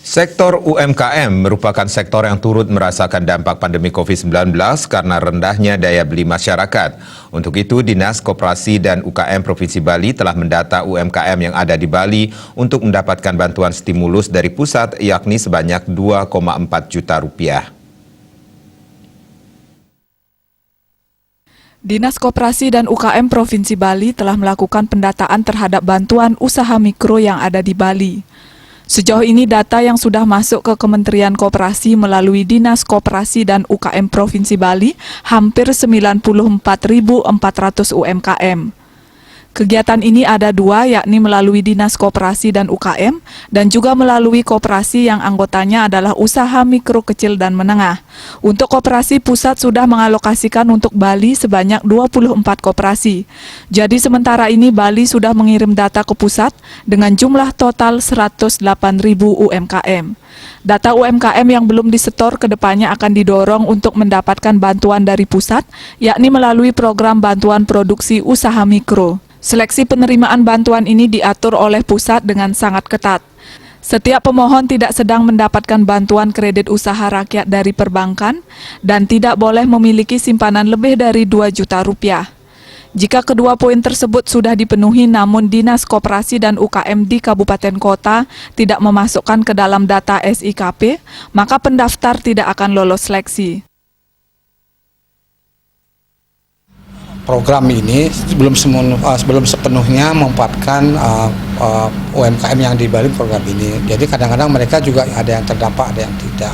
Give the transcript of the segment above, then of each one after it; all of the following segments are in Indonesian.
Sektor UMKM merupakan sektor yang turut merasakan dampak pandemi COVID-19 karena rendahnya daya beli masyarakat. Untuk itu, Dinas Koperasi dan UKM Provinsi Bali telah mendata UMKM yang ada di Bali untuk mendapatkan bantuan stimulus dari pusat, yakni sebanyak 2,4 juta rupiah. Dinas Koperasi dan UKM Provinsi Bali telah melakukan pendataan terhadap bantuan usaha mikro yang ada di Bali. Sejauh ini data yang sudah masuk ke Kementerian Koperasi melalui Dinas Koperasi dan UKM Provinsi Bali hampir 94.400 UMKM. Kegiatan ini ada dua, yakni melalui Dinas Koperasi dan UKM dan juga melalui koperasi yang anggotanya adalah usaha mikro kecil dan menengah. Untuk koperasi, pusat sudah mengalokasikan untuk Bali sebanyak 24 koperasi. Jadi sementara ini Bali sudah mengirim data ke pusat dengan jumlah total 108.000 UMKM. Data UMKM yang belum disetor ke depannya akan didorong untuk mendapatkan bantuan dari pusat, yakni melalui program bantuan produksi usaha mikro. Seleksi penerimaan bantuan ini diatur oleh pusat dengan sangat ketat. Setiap pemohon tidak sedang mendapatkan bantuan kredit usaha rakyat dari perbankan dan tidak boleh memiliki simpanan lebih dari 2 juta rupiah. Jika kedua poin tersebut sudah dipenuhi namun Dinas Koperasi dan UKM di Kabupaten Kota tidak memasukkan ke dalam data SIKP, maka pendaftar tidak akan lolos seleksi. Program ini belum sepenuhnya memanfaatkan UMKM yang di Bali program ini. Jadi kadang-kadang mereka juga ada yang terdampak, ada yang tidak.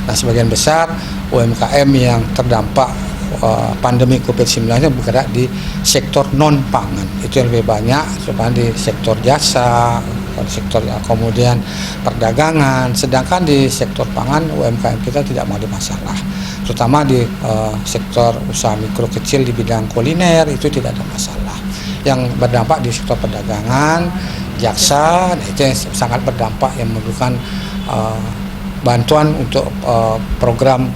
Nah, sebagian besar UMKM yang terdampak pandemi COVID-19 bergerak di sektor non-pangan. Itu yang lebih banyak, seperti di sektor jasa, sektor kemudian perdagangan. Sedangkan di sektor pangan UMKM kita tidak mengalami masalah. Terutama di sektor usaha mikro kecil di bidang kuliner itu tidak ada masalah. Yang berdampak di sektor perdagangan, jasa, nah itu yang sangat berdampak yang memerlukan bantuan untuk program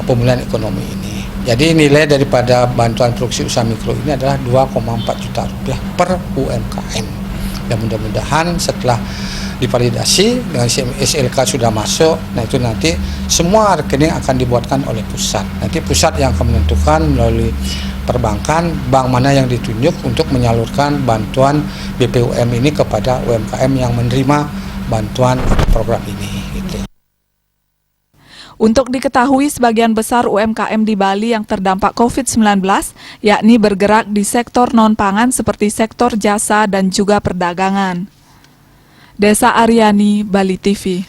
pemulihan ekonomi ini. Jadi nilai daripada bantuan produksi usaha mikro ini adalah 2,4 juta rupiah per UMKM. Dan mudah-mudahan setelah divalidasi dengan SLK sudah masuk, nah itu nanti semua rekening akan dibuatkan oleh pusat. Nanti pusat yang akan menentukan melalui perbankan bank mana yang ditunjuk untuk menyalurkan bantuan BPUM ini kepada UMKM yang menerima bantuan program ini. Gitu. Untuk diketahui, sebagian besar UMKM di Bali yang terdampak COVID-19, yakni bergerak di sektor non-pangan seperti sektor jasa dan juga perdagangan. Desa Aryani, Bali TV.